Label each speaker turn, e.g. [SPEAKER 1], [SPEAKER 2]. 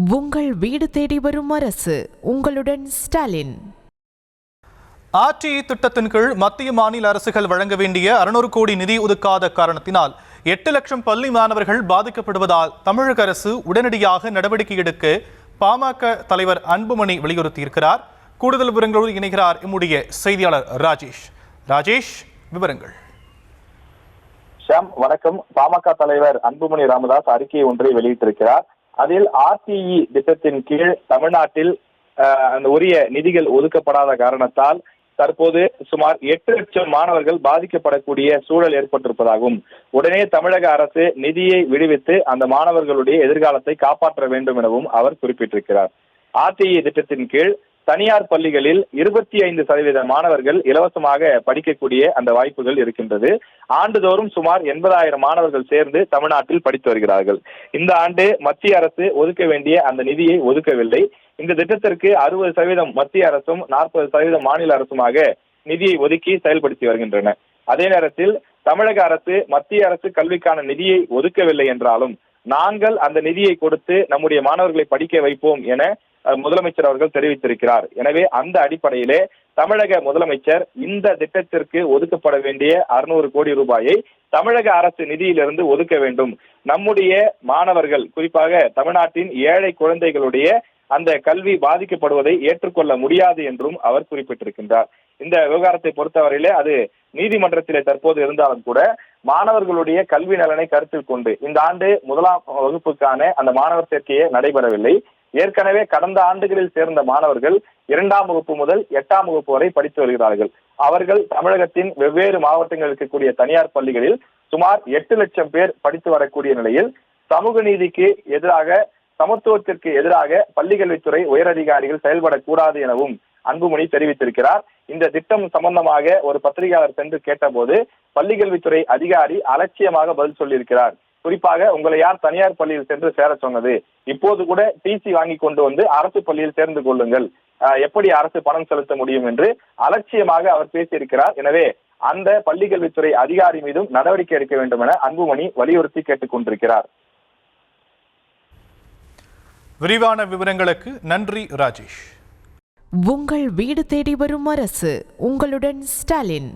[SPEAKER 1] உங்கள் வீடு தேடி வரும் அரசு. உங்களுடன் ஸ்டாலின்.
[SPEAKER 2] RTE திட்டத்தின் கீழ் மத்திய மாநில அரசுகள் வழங்க வேண்டிய 600 கோடி நிதி ஒதுக்காத காரணத்தினால் 8 லட்சம் பள்ளி மாணவர்கள் பாதிக்கப்படுவதால் தமிழக அரசு உடனடியாக நடவடிக்கை எடுக்க பாமக தலைவர் அன்புமணி வலியுறுத்தியிருக்கிறார். கூடுதல் விவரங்களோடு இணைகிறார் நம்முடைய செய்தியாளர் ராஜேஷ். விவரங்கள்.
[SPEAKER 3] வணக்கம். பாமக தலைவர் அன்புமணி ராமதாஸ் அறிக்கை ஒன்றை வெளியிட்டிருக்கிறார். அதில் RTE திட்டத்தின் கீழ் தமிழ்நாட்டில் அந்த உரிய நிதிகள் ஒதுக்கப்படாத காரணத்தால் தற்போது சுமார் 8 லட்சம் மாணவர்கள் பாதிக்கப்படக்கூடிய சூழல் ஏற்பட்டிருப்பதாகவும் உடனே தமிழக அரசு நிதியை விடுவித்து அந்த மாணவர்களுடைய எதிர்காலத்தை காப்பாற்ற வேண்டும் எனவும் அவர் குறிப்பிட்டிருக்கிறார். RTE திட்டத்தின் கீழ் தனியார் பள்ளிகளில் 25% மாணவர்கள் இலவசமாக படிக்கக்கூடிய அந்த வாய்ப்புகள் இருக்கின்றது. ஆண்டுதோறும் சுமார் 80,000 மாணவர்கள் சேர்ந்து தமிழ்நாட்டில் படித்து வருகிறார்கள். இந்த ஆண்டு மத்திய அரசு ஒதுக்க வேண்டிய அந்த நிதியை ஒதுக்கவில்லை. இந்த திட்டத்திற்கு 60% மத்திய அரசும் 40% மாநில அரசுமாக நிதியை ஒதுக்கி செயல்படுத்தி வருகின்றன. அதே நேரத்தில் தமிழக அரசு மத்திய அரசு கல்விக்கான நிதியை ஒதுக்கவில்லை என்றாலும் நாங்கள் அந்த நிதியை கொடுத்து நம்முடைய மாணவர்களை படிக்க வைப்போம் என முதலமைச்சர் அவர்கள் தெரிவித்திருக்கிறார். எனவே அந்த அடிப்படையிலே தமிழக முதலமைச்சர் இந்த திட்டத்திற்கு ஒதுக்கப்பட வேண்டிய 600 கோடி ரூபாயை தமிழக அரசு நிதியிலிருந்து ஒதுக்க வேண்டும். நம்முடைய மாணவர்கள், குறிப்பாக தமிழ்நாட்டின் ஏழை குழந்தைகளுடைய அந்த கல்வி பாதிக்கப்படுவதை ஏற்றுக்கொள்ள முடியாது என்றும் அவர் குறிப்பிட்டிருக்கின்றார். இந்த விவகாரத்தை பொறுத்தவரையிலே அது நீதிமன்றத்திலே தற்போது இருந்தாலும் கூட மாணவர்களுடைய கல்வி நலனை கருத்தில் கொண்டு இந்த ஆண்டு 1ஆம் வகுப்புக்கான அந்த மாணவர் சேர்க்கையே நடைபெறவில்லை. ஏற்கனவே கடந்த ஆண்டுகளில் சேர்ந்த மாணவர்கள் 2ஆம் வகுப்பு முதல் 8ஆம் வகுப்பு வரை படித்து வருகிறார்கள். அவர்கள் தமிழகத்தின் வெவ்வேறு மாவட்டங்களில் இருக்கக்கூடிய தனியார் பள்ளிகளில் சுமார் 8 லட்சம் பேர் படித்து வரக்கூடிய நிலையில் சமூக நீதிக்கு எதிராக, சமத்துவத்திற்கு எதிராக பள்ளிக்கல்வித்துறை உயரதிகாரிகள் செயல்படக்கூடாது எனவும் அன்புமணி தெரிவித்திருக்கிறார். இந்த திட்டம் சம்பந்தமாக ஒரு பத்திரிகையாளர் சென்று கேட்டபோது பள்ளிக்கல்வித்துறை அதிகாரி அலட்சியமாக பதில் சொல்லியிருக்கிறார். குறிப்பாக உங்களை யார் தனியார் பள்ளியில் சென்று சேர சொன்னது? இப்போது கூட TC வாங்கி கொண்டு வந்து அரசு பள்ளியில் சேர்ந்து கொள்ளுங்கள், எப்படி அரசு பணம் செலுத்த முடியும் என்று அலட்சியமாக அவர் பேசியிருக்கிறார். எனவே அந்த பள்ளிக்கல்வித்துறை அதிகாரி மீதும் நடவடிக்கை எடுக்க வேண்டும் என அன்புமணி வலியுறுத்தி கேட்டுக் கொண்டிருக்கிறார்.
[SPEAKER 2] விரிவான விவரங்களுக்கு நன்றி ராஜேஷ்.
[SPEAKER 1] உங்கள் வீடு தேடி வரும் அரசு. உங்களுடன் ஸ்டாலின்.